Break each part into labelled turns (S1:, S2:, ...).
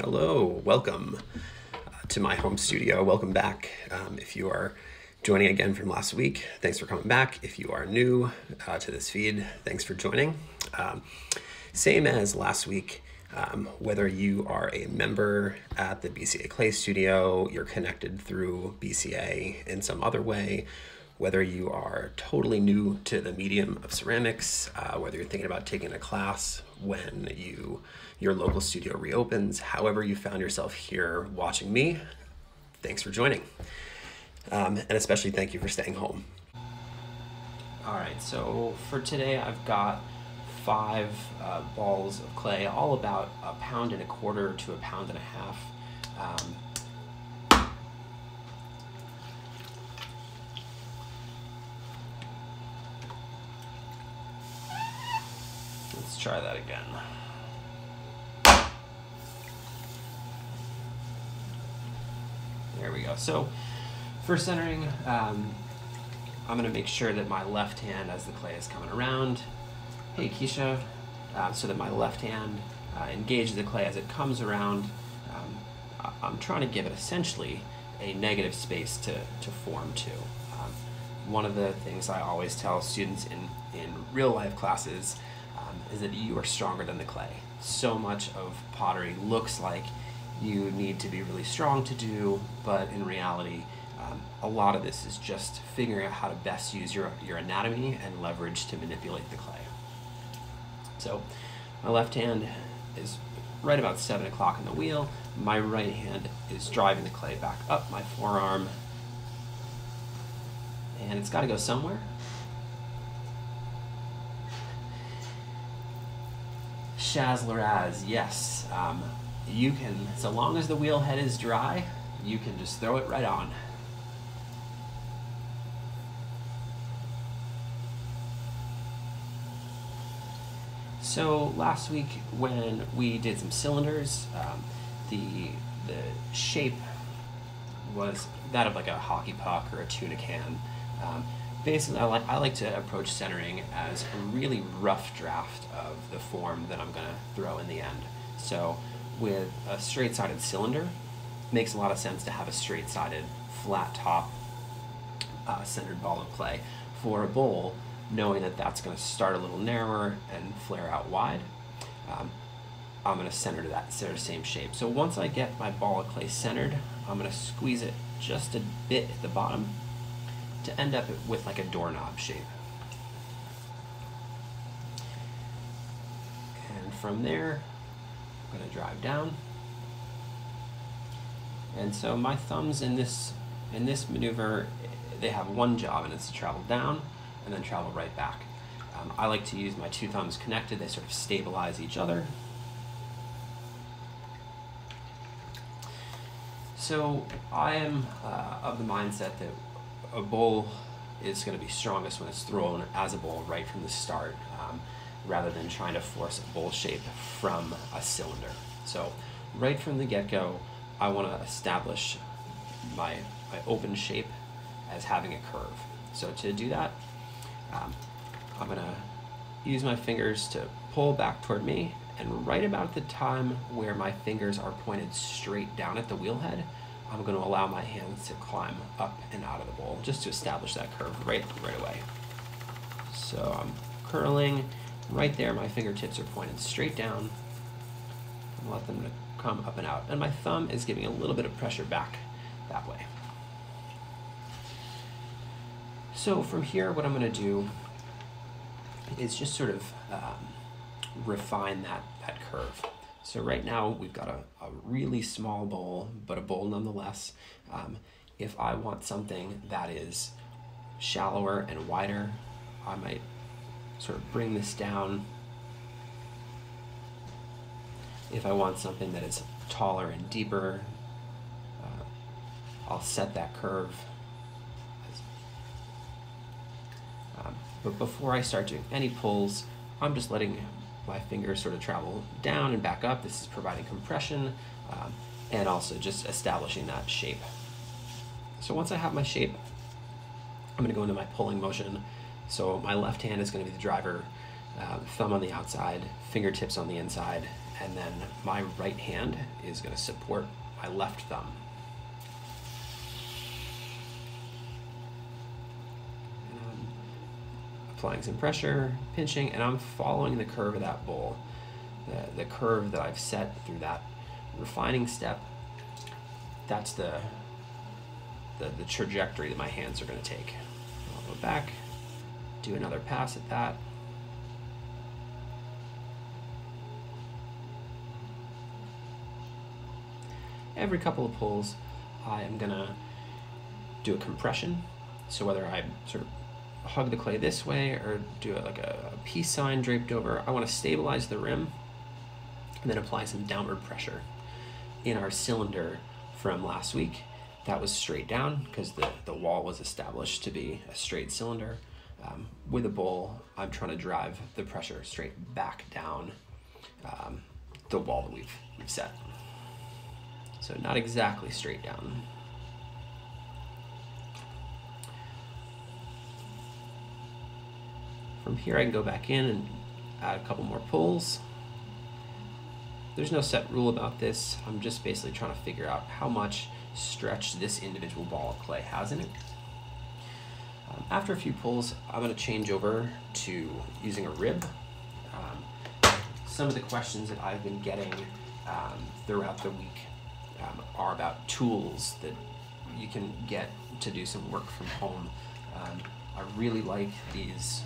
S1: Hello, welcome to my home studio. Welcome back. If you are joining again from last week, thanks for coming back. If you are new to this feed, thanks for joining. Same as last week, whether you are a member at the BCA Clay Studio, you're connected through BCA in some other way, whether you are totally new to the medium of ceramics, whether you're thinking about taking a class when your local studio reopens, however you found yourself here watching me, thanks for joining. And especially thank you for staying home. All right, so for today I've got 5 balls of clay, all about 1.25 pounds to 1.5 pounds. Let's try that again. There we go. So for centering, I'm going to make sure that my left hand, as the clay is coming around, hey Keisha, so that my left hand engages the clay as it comes around. I'm trying to give it essentially a negative space to form to. One of the things I always tell students in real life classes is that you are stronger than the clay. So much of pottery looks like you need to be really strong to do, but in reality, a lot of this is just figuring out how to best use your anatomy and leverage to manipulate the clay. So my left hand is right about 7 o'clock in the wheel. My right hand is driving the clay back up my forearm, and it's got to go somewhere. Shazlaraz, yes. You can, so long as the wheel head is dry, you can just throw it right on. So last week when we did some cylinders, the shape was that of like a hockey puck or a tuna can. Basically, I like to approach centering as a really rough draft of the form that I'm going to throw in the end. So with a straight-sided cylinder, it makes a lot of sense to have a straight-sided, flat top centered ball of clay. For a bowl, knowing that that's going to start a little narrower and flare out wide, I'm going to center to that same shape. So once I get my ball of clay centered, I'm going to squeeze it just a bit at the bottom to end up with like a doorknob shape. And from there, I'm going to drive down. And so my thumbs in this maneuver, they have one job, and it's to travel down and then travel right back. I like to use my 2 thumbs connected. They sort of stabilize each other. So I am of the mindset that a bowl is going to be strongest when it's thrown as a bowl right from the start, rather than trying to force a bowl shape from a cylinder. So right from the get-go, I want to establish my open shape as having a curve. So to do that, I'm going to use my fingers to pull back toward me, and right about the time where my fingers are pointed straight down at the wheel head, I'm going to allow my hands to climb up and out of the bowl just to establish that curve right away. So I'm curling right there. My fingertips are pointed straight down, and let them come up and out. And my thumb is giving a little bit of pressure back that way. So from here, what I'm going to do is just sort of refine that curve. So right now we've got a really small bowl, but a bowl nonetheless. If I want something that is shallower and wider, I might sort of bring this down. If I want something that is taller and deeper, I'll set that curve. But before I start doing any pulls, I'm just letting my fingers sort of travel down and back up. This is providing compression and also just establishing that shape. So once I have my shape, I'm going to go into my pulling motion. So my left hand is going to be the driver, thumb on the outside, fingertips on the inside, and then my right hand is going to support my left thumb. And I'm applying some pressure, pinching, and I'm following the curve of that bowl. The curve that I've set through that refining step, that's the trajectory that my hands are going to take. I'll go back, do another pass at that. Every couple of pulls, I am going to do a compression. So whether I sort of hug the clay this way or do it like a peace sign draped over, I want to stabilize the rim and then apply some downward pressure. In our cylinder from last week, that was straight down because the wall was established to be a straight cylinder. With a bowl, I'm trying to drive the pressure straight back down the wall that we've set. So not exactly straight down. From here I can go back in and add a couple more pulls. There's no set rule about this. I'm just basically trying to figure out how much stretch this individual ball of clay has in it. After a few pulls, I'm going to change over to using a rib. Some of the questions that I've been getting throughout the week are about tools that you can get to do some work from home. I really like these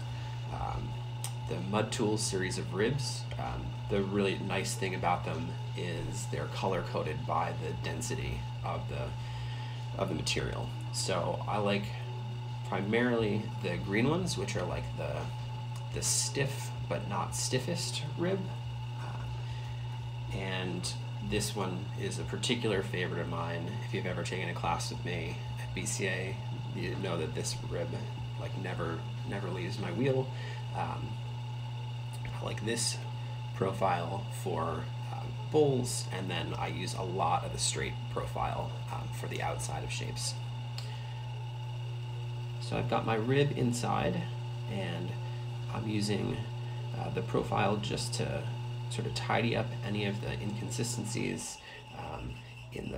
S1: the Mud Tools series of ribs. The really nice thing about them is they're color coded by the density of the material. So I like primarily the green ones, which are like the stiff but not stiffest rib. And this one is a particular favorite of mine. If you've ever taken a class with me at BCA, you know that this rib like never leaves my wheel. I like this profile for bowls, and then I use a lot of the straight profile for the outside of shapes. So I've got my rib inside, and I'm using the profile just to sort of tidy up any of the inconsistencies in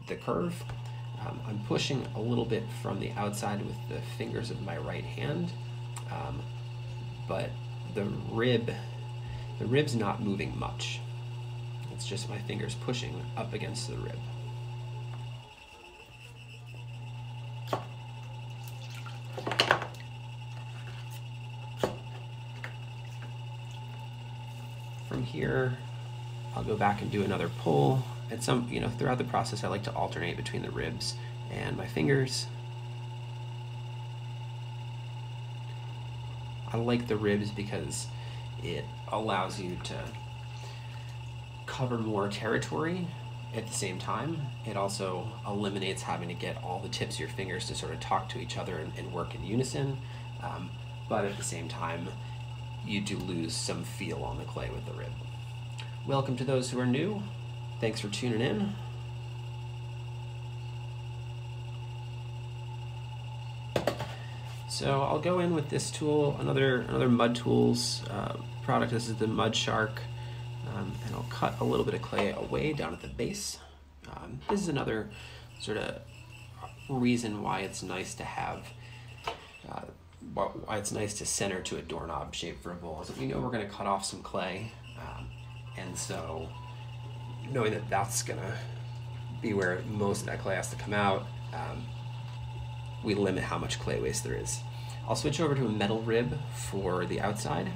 S1: the curve. I'm pushing a little bit from the outside with the fingers of my right hand, but the rib's not moving much. It's just my fingers pushing up against the rib. From here, I'll go back and do another pull. And throughout the process, I like to alternate between the ribs and my fingers. I like the ribs because it allows you to cover more territory at the same time. It also eliminates having to get all the tips of your fingers to sort of talk to each other and work in unison. But at the same time, you do lose some feel on the clay with the rib. Welcome to those who are new. Thanks for tuning in. So I'll go in with this tool, another Mud Tools product. This is the Mud Shark, and I'll cut a little bit of clay away down at the base. This is another sort of reason why it's nice to have, why it's nice to center to a doorknob shape for a bowl. Is that we know we're going to cut off some clay, and so knowing that that's going to be where most of that clay has to come out, we limit how much clay waste there is. I'll switch over to a metal rib for the outside.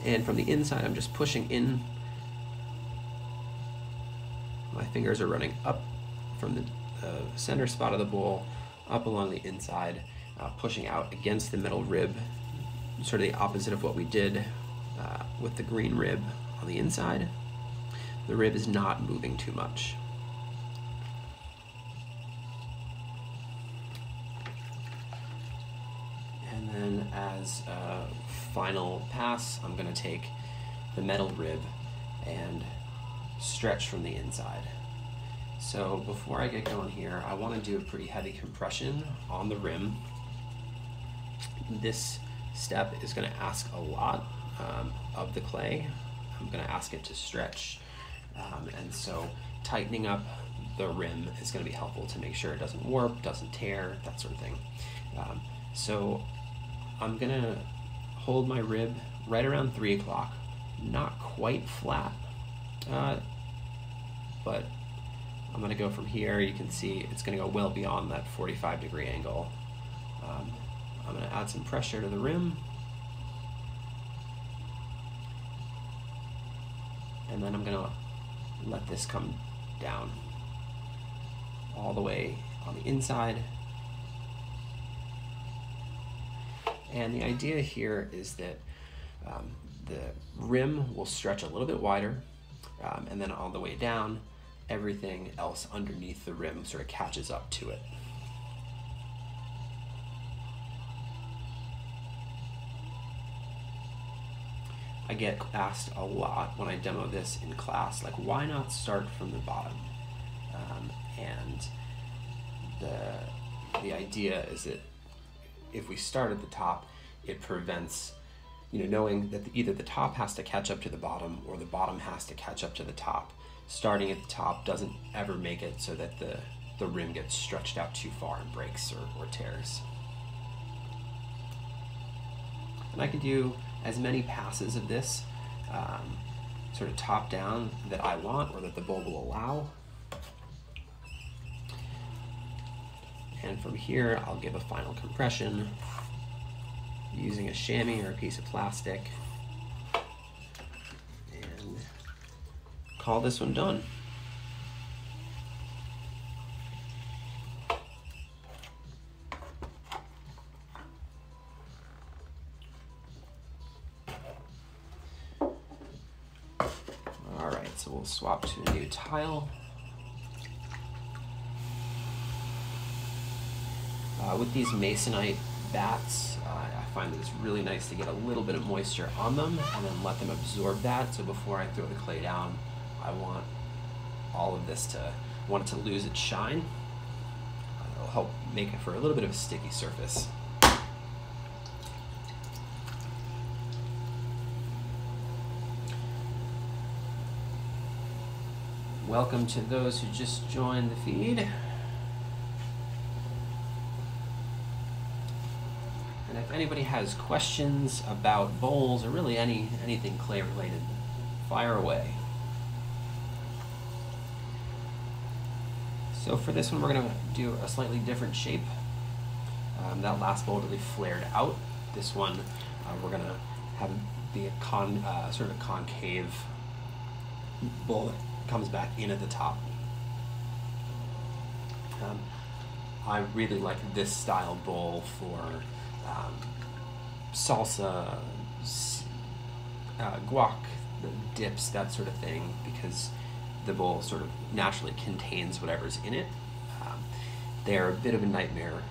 S1: And from the inside, I'm just pushing in. My fingers are running up from the center spot of the bowl, up along the inside, pushing out against the metal rib, sort of the opposite of what we did with the green rib on the inside. The rib is not moving too much. And then as a final pass, I'm going to take the metal rib and stretch from the inside. So before I get going here, I want to do a pretty heavy compression on the rim. This step is going to ask a lot of the clay. I'm going to ask it to stretch, and so tightening up the rim is going to be helpful to make sure it doesn't warp, doesn't tear, that sort of thing. So I'm going to hold my rib right around 3 o'clock, not quite flat, but I'm going to go from here. You can see it's going to go well beyond that 45-degree angle. I'm going to add some pressure to the rim, and then I'm going to let this come down all the way on the inside. And the idea here is that the rim will stretch a little bit wider, and then on the way down, everything else underneath the rim sort of catches up to it. I get asked a lot when I demo this in class, like, why not start from the bottom? And the idea is that if we start at the top, it prevents, knowing that either the top has to catch up to the bottom or the bottom has to catch up to the top. Starting at the top doesn't ever make it so that the rim gets stretched out too far and breaks or tears. And I can do as many passes of this sort of top down that I want or that the bowl will allow. And from here, I'll give a final compression using a chamois or a piece of plastic and call this one done. All right, so we'll swap to a new tile. With these masonite bats, I find that it's really nice to get a little bit of moisture on them and then let them absorb that. So before I throw the clay down, I want all of this want it to lose its shine. It'll help make it for a little bit of a sticky surface. Welcome to those who just joined the feed. And if anybody has questions about bowls or really anything clay related, fire away. So for this one, we're going to do a slightly different shape. That last bowl really flared out. This one, we're going to have the sort of a concave bowl that comes back in at the top. I really like this style bowl for salsa, guac, the dips, that sort of thing, because the bowl sort of naturally contains whatever's in it. They're a bit of a nightmare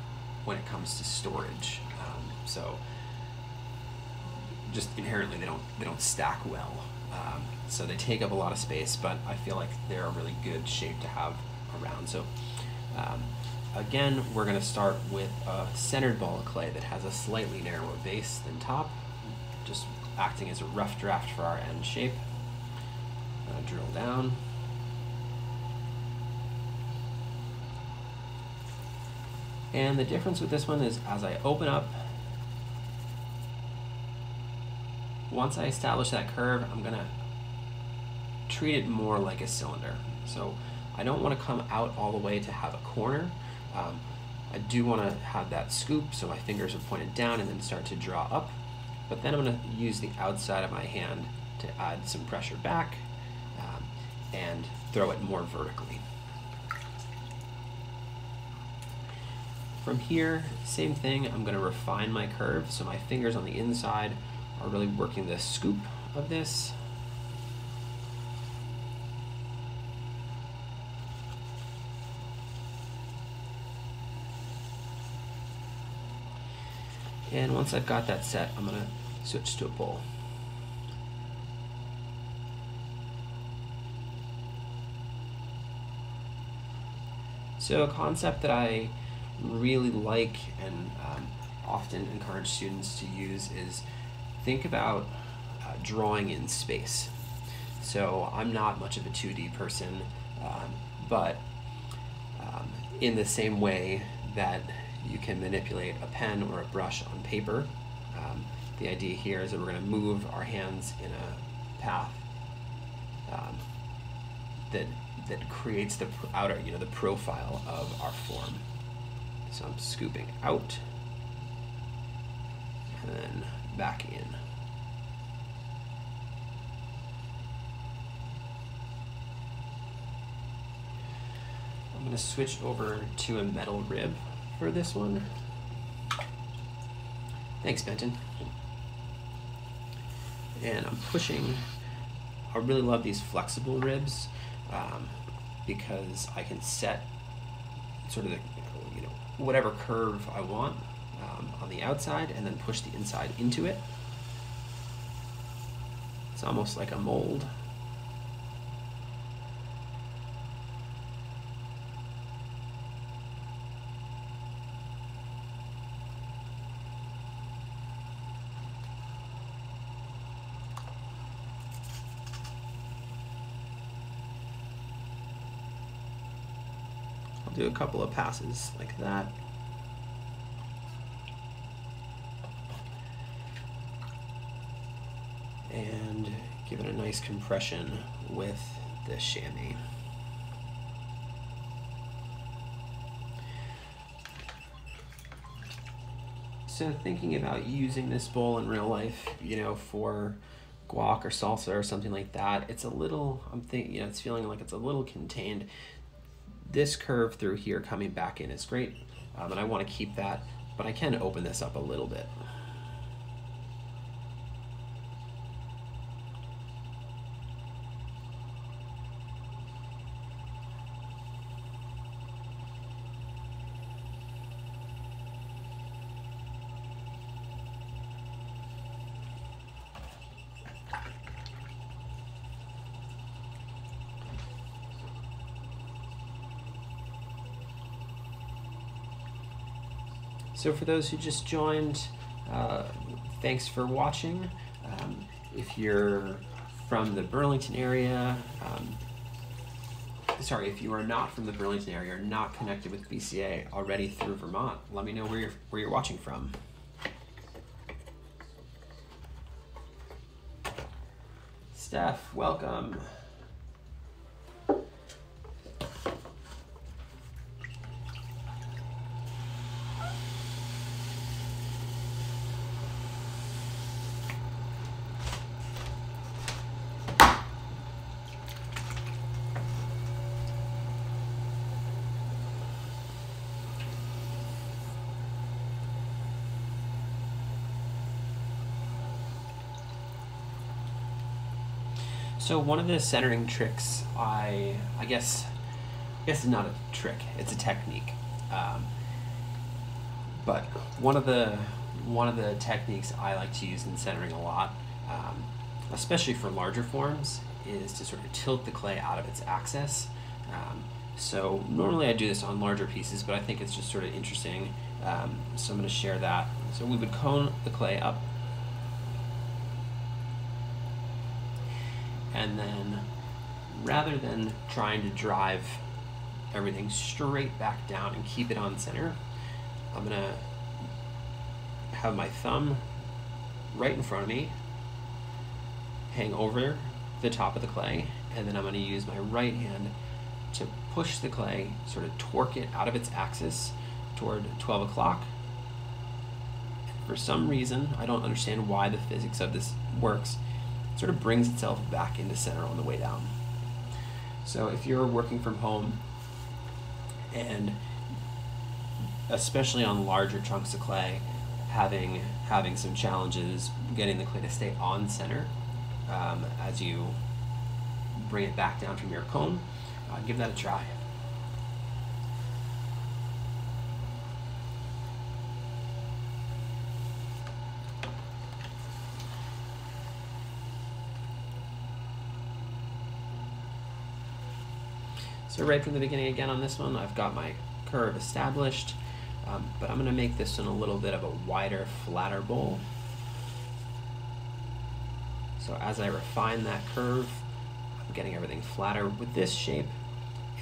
S1: when it comes to storage. So just inherently they don't stack well. So they take up a lot of space, but I feel like they're a really good shape to have around. So again, we're going to start with a centered ball of clay that has a slightly narrower base than top, just acting as a rough draft for our end shape. Drill down. And the difference with this one is as I open up, once I establish that curve, I'm going to treat it more like a cylinder. So I don't want to come out all the way to have a corner. I do want to have that scoop so my fingers are pointed down and then start to draw up. But then I'm going to use the outside of my hand to add some pressure back and throw it more vertically. From here, same thing, I'm going to refine my curve so my fingers on the inside are really working the scoop of this. And once I've got that set, I'm going to switch to a bowl. So a concept that I really like and often encourage students to use is think about drawing in space. So I'm not much of a 2D person, but in the same way that you can manipulate a pen or a brush on paper, the idea here is that we're going to move our hands in a path that creates the outer, the profile of our form. So I'm scooping out and then back in. I'm going to switch over to a metal rib for this one. Thanks, Benton. And I'm pushing. I really love these flexible ribs because I can set sort of the, whatever curve I want on the outside and then push the inside into it. It's almost like a mold. Do a couple of passes like that. And give it a nice compression with the chamois. So thinking about using this bowl in real life, for guac or salsa or something like that, it's a little, it's feeling like it's a little contained. This curve through here coming back in is great, and I want to keep that, but I can open this up a little bit. So for those who just joined, thanks for watching. If you're from the Burlington area, if you are not from the Burlington area or not connected with BCA already through Vermont, let me know where you're watching from. Steph, welcome. So one of the centering tricks, I guess it's not a trick, it's a technique. But one of the techniques I like to use in centering a lot, especially for larger forms, is to sort of tilt the clay out of its axis. So normally I do this on larger pieces, but I think it's just sort of interesting. So I'm going to share that. So we would cone the clay up. And then, rather than trying to drive everything straight back down and keep it on center, I'm going to have my thumb right in front of me, hang over the top of the clay, and then I'm going to use my right hand to push the clay, sort of torque it out of its axis toward 12 o'clock. For some reason, I don't understand why the physics of this works, sort of brings itself back into center on the way down. So if you're working from home, and especially on larger chunks of clay, having some challenges getting the clay to stay on center as you bring it back down from your cone, give that a try. So right from the beginning again on this one, I've got my curve established, but I'm going to make this one a little bit of a wider, flatter bowl. So as I refine that curve, I'm getting everything flatter. With this shape,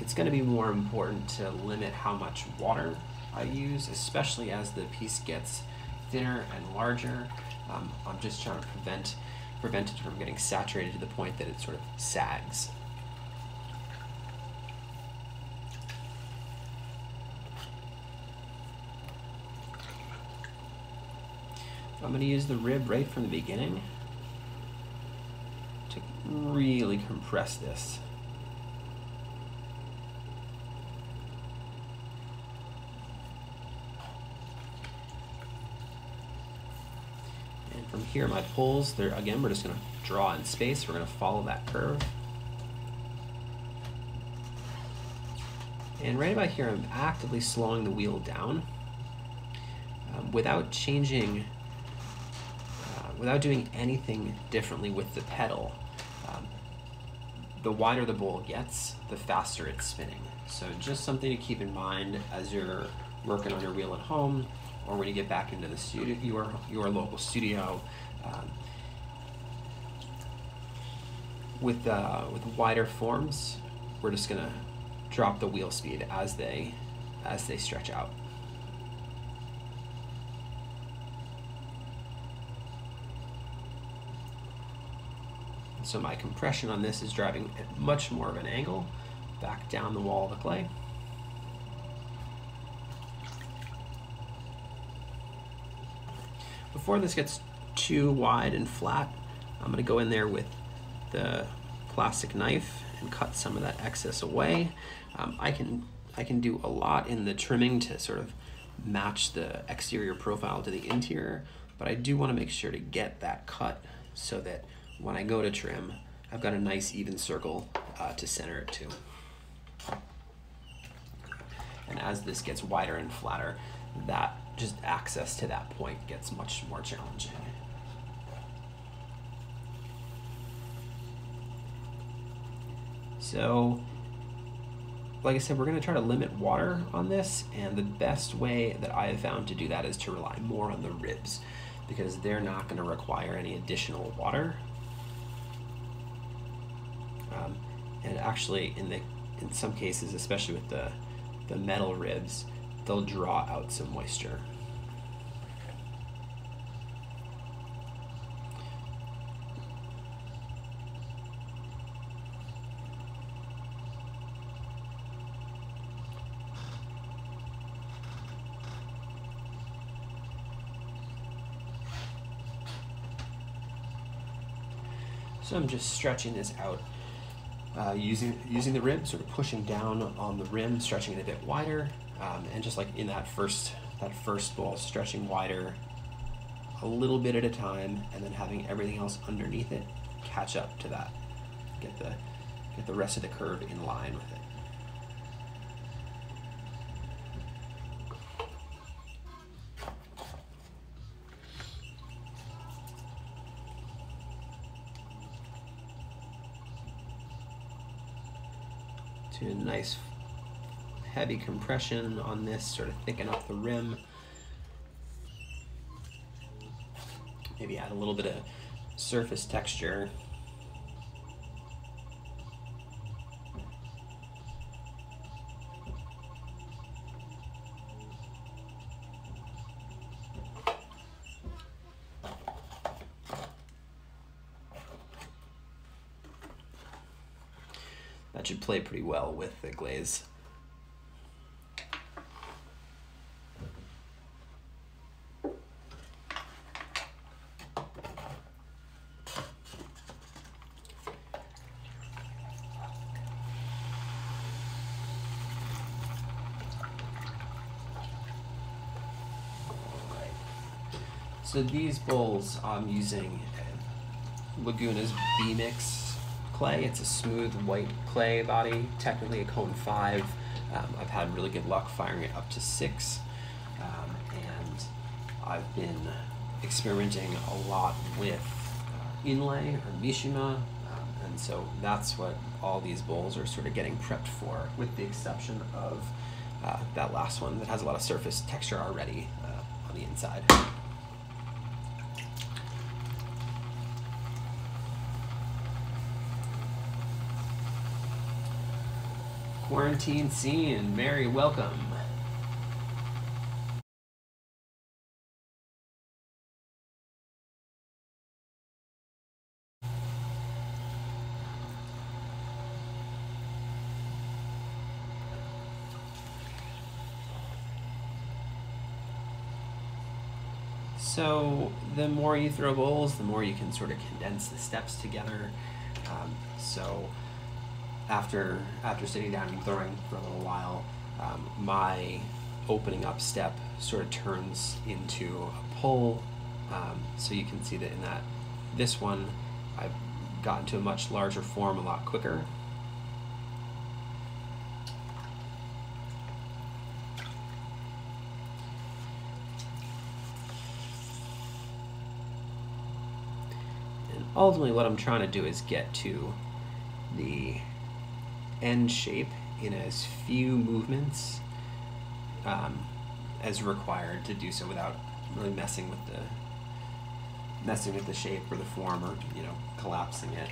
S1: it's going to be more important to limit how much water I use, especially as the piece gets thinner and larger. I'm just trying to prevent it from getting saturated to the point that it sort of sags. I'm going to use the rib right from the beginning to really compress this. And from here, my pulls, again, we're just going to draw in space. We're going to follow that curve. And right about here, I'm actively slowing the wheel down without changing, without doing anything differently with the pedal. The wider the bowl gets, the faster it's spinning. So just something to keep in mind as you're working on your wheel at home, or when you get back into the studio, your local studio. With wider forms, we're just gonna drop the wheel speed as they stretch out. So my compression on this is driving at much more of an angle back down the wall of the clay. Before this gets too wide and flat, I'm going to go in there with the plastic knife and cut some of that excess away. I can do a lot in the trimming to sort of match the exterior profile to the interior, but I do want to make sure to get that cut so that when I go to trim, I've got a nice even circle to center it to. And as this gets wider and flatter, that just access to that point gets much more challenging. So, like I said, we're going to try to limit water on this, and the best way that I have found to do that is to rely more on the ribs, because they're not going to require any additional water. And actually, in some cases, especially with the metal ribs, they'll draw out some moisture. So I'm just stretching this out. Using the rib, sort of pushing down on the rim, stretching it a bit wider, and just like in that first bowl, stretching wider a little bit at a time, and then having everything else underneath it catch up to that. Get the rest of the curve in line with it. A nice heavy compression on this, sort of thicken up the rim. Maybe add a little bit of surface texture. That should play pretty well with the glaze. So these bowls, I'm using Laguna's B-Mix clay. It's a smooth white clay body, technically a cone 5. I've had really good luck firing it up to 6. And I've been experimenting a lot with inlay or mishima, And so that's what all these bowls are sort of getting prepped for, with the exception of that last one that has a lot of surface texture already on the inside. Quarantine scene, Mary, welcome. So the more you throw bowls, the more you can sort of condense the steps together. So after sitting down and throwing for a little while, my opening up step sort of turns into a pull. So you can see that in this one, I've gotten to a much larger form a lot quicker. And ultimately what I'm trying to do is get to the end shape in as few movements as required to do so without really messing with the shape or the form, or collapsing it.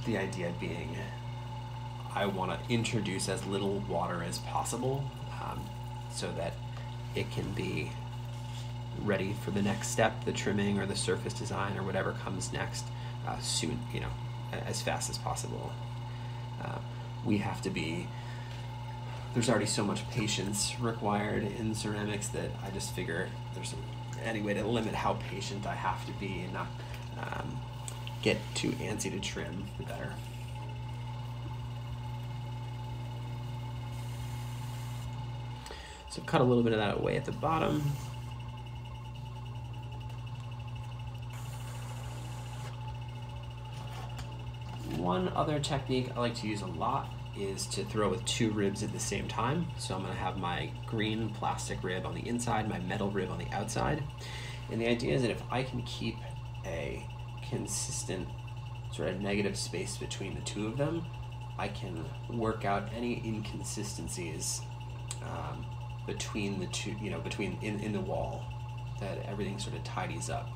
S1: The idea being, I want to introduce as little water as possible so that it can be ready for the next step, the trimming or the surface design or whatever comes next soon, as fast as possible. We have to be, there's already so much patience required in ceramics that I just figure there's any way to limit how patient I have to be and not get too antsy to trim, the better. So cut a little bit of that away at the bottom. One other technique I like to use a lot is to throw with 2 ribs at the same time. So I'm going to have my green plastic rib on the inside, my metal rib on the outside. And the idea is that if I can keep a consistent sort of negative space between the 2 of them, I can work out any inconsistencies between the 2, in the wall, that everything sort of tidies up.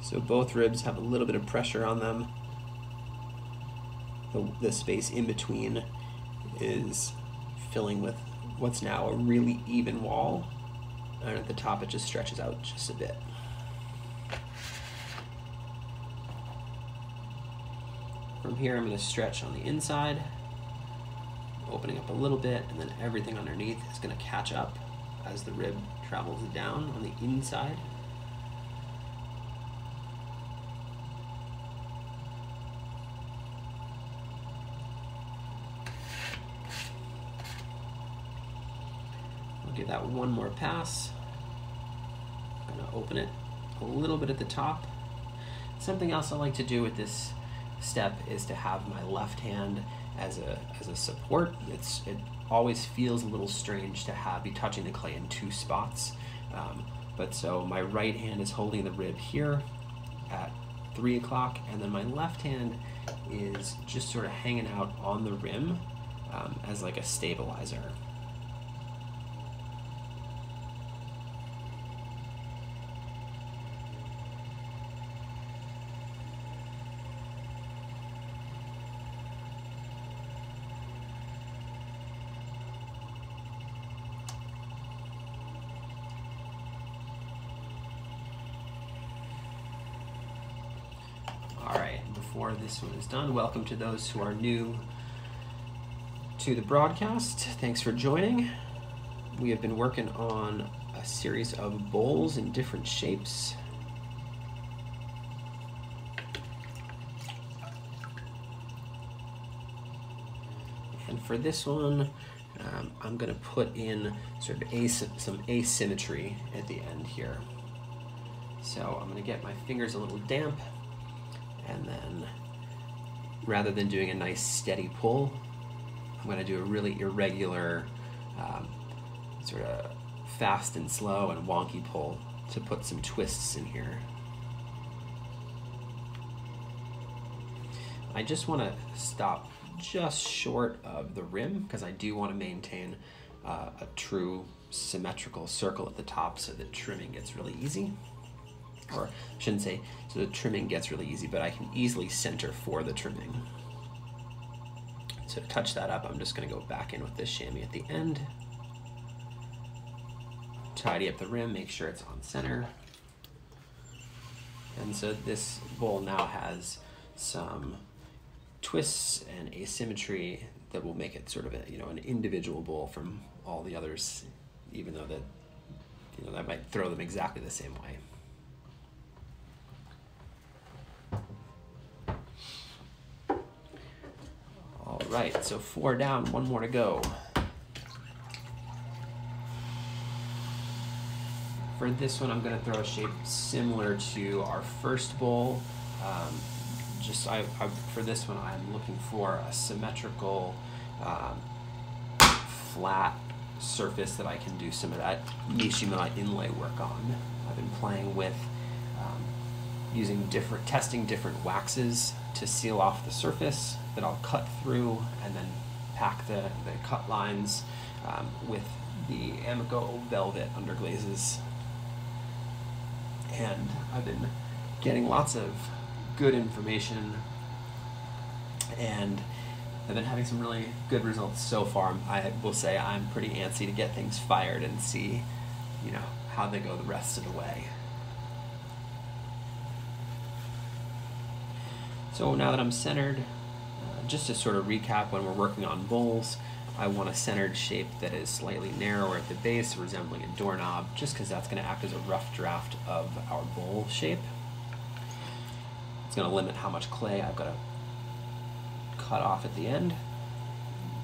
S1: So both ribs have a little bit of pressure on them. The space in between is filling with what's now a really even wall, and at the top it just stretches out just a bit. From here I'm going to stretch on the inside, opening up a little bit, and then everything underneath is going to catch up as the rib travels down on the inside. Give that one more pass. I'm going to open it a little bit at the top. Something else I like to do with this step is to have my left hand as a support. It always feels a little strange to be touching the clay in 2 spots. But so my right hand is holding the rib here at 3 o'clock, and then my left hand is just sort of hanging out on the rim as like a stabilizer. Before this one is done, welcome to those who are new to the broadcast. Thanks for joining. We have been working on a series of bowls in different shapes. And for this one, I'm going to put in sort of some asymmetry at the end here. So I'm going to get my fingers a little damp, and then rather than doing a nice steady pull, I'm going to do a really irregular, sort of fast and slow and wonky pull to put some twists in here. I just want to stop just short of the rim because I do want to maintain a true symmetrical circle at the top so that trimming gets really easy. Or I shouldn't say so the trimming gets really easy, but I can easily center for the trimming. So to touch that up, I'm just going to go back in with this chamois at the end. Tidy up the rim, make sure it's on center. And so this bowl now has some twists and asymmetry that will make it sort of an individual bowl from all the others, even though that might throw them exactly the same way. All right, so 4 down, 1 more to go. For this one, I'm going to throw a shape similar to our first bowl. For this one, I'm looking for a symmetrical, flat surface that I can do some of that Mishima inlay work on. I've been playing with testing different waxes to seal off the surface that I'll cut through and then pack the cut lines with the Amico velvet underglazes. And I've been getting lots of good information, and I've been having some really good results so far. I will say I'm pretty antsy to get things fired and see, how they go the rest of the way. So now that I'm centered, just to sort of recap, when we're working on bowls, I want a centered shape that is slightly narrower at the base, resembling a doorknob, just because that's going to act as a rough draft of our bowl shape. It's going to limit how much clay I've got to cut off at the end,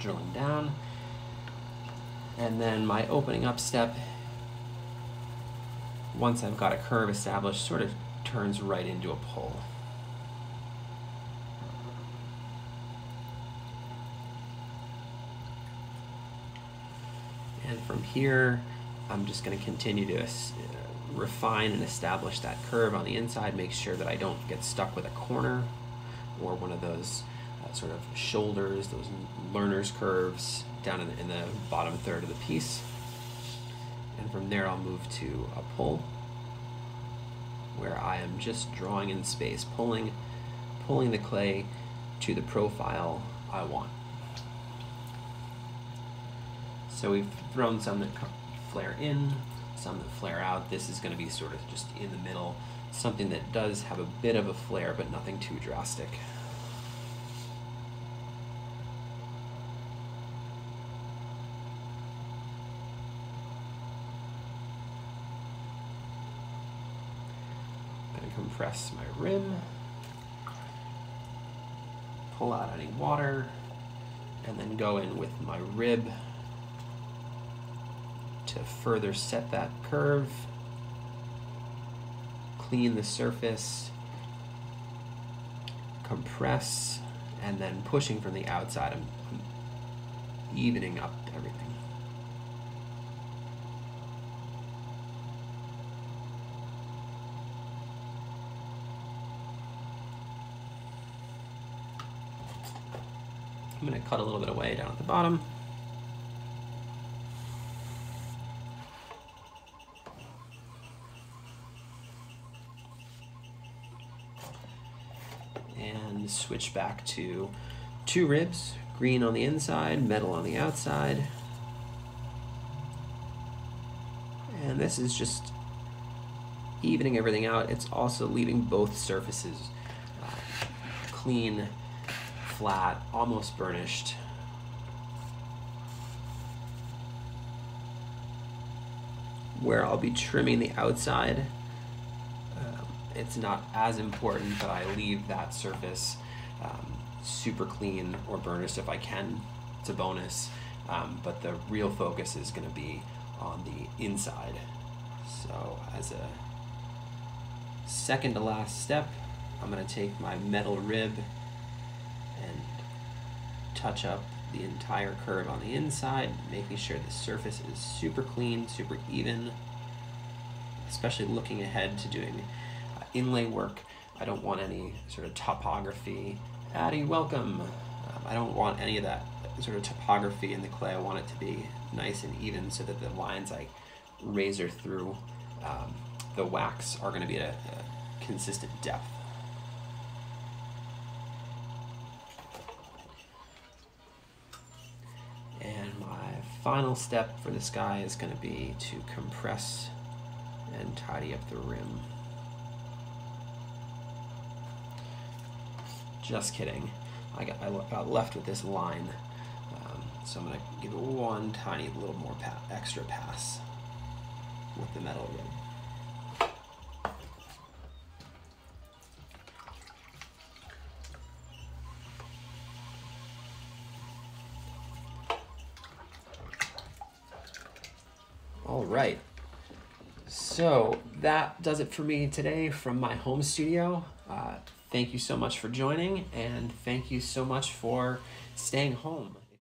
S1: drilling down. And then my opening up step, once I've got a curve established, sort of turns right into a pull. And from here, I'm just going to continue to refine and establish that curve on the inside, make sure that I don't get stuck with a corner or one of those sort of shoulders, those learner's curves down in the bottom third of the piece. And from there, I'll move to a pull, where I am just drawing in space, pulling the clay to the profile I want. So we've thrown some that flare in, some that flare out. This is going to be sort of just in the middle, something that does have a bit of a flare, but nothing too drastic. I'm going to compress my rim, pull out any water, and then go in with my rib to further set that curve, clean the surface, compress, and then pushing from the outside, I'm evening up everything. I'm going to cut a little bit away down at the bottom. And switch back to 2 ribs, green on the inside, metal on the outside. And this is just evening everything out. It's also leaving both surfaces clean, flat, almost burnished. Where I'll be trimming the outside, it's not as important that I leave that surface super clean or burnished if I can. It's a bonus, but the real focus is going to be on the inside. So as a second to last step, I'm going to take my metal rib touch up the entire curve on the inside, making sure the surface is super clean, super even, especially looking ahead to doing inlay work. I don't want any sort of topography. Addie, welcome. I don't want any of that sort of topography in the clay. I want it to be nice and even so that the lines I razor through the wax are going to be at a consistent depth. And my final step for this guy is going to be to compress and tidy up the rim. Just kidding. I got left with this line, so I'm going to give it one tiny little more extra pass with the metal rib. All right, so that does it for me today from my home studio. Thank you so much for joining, and thank you so much for staying home.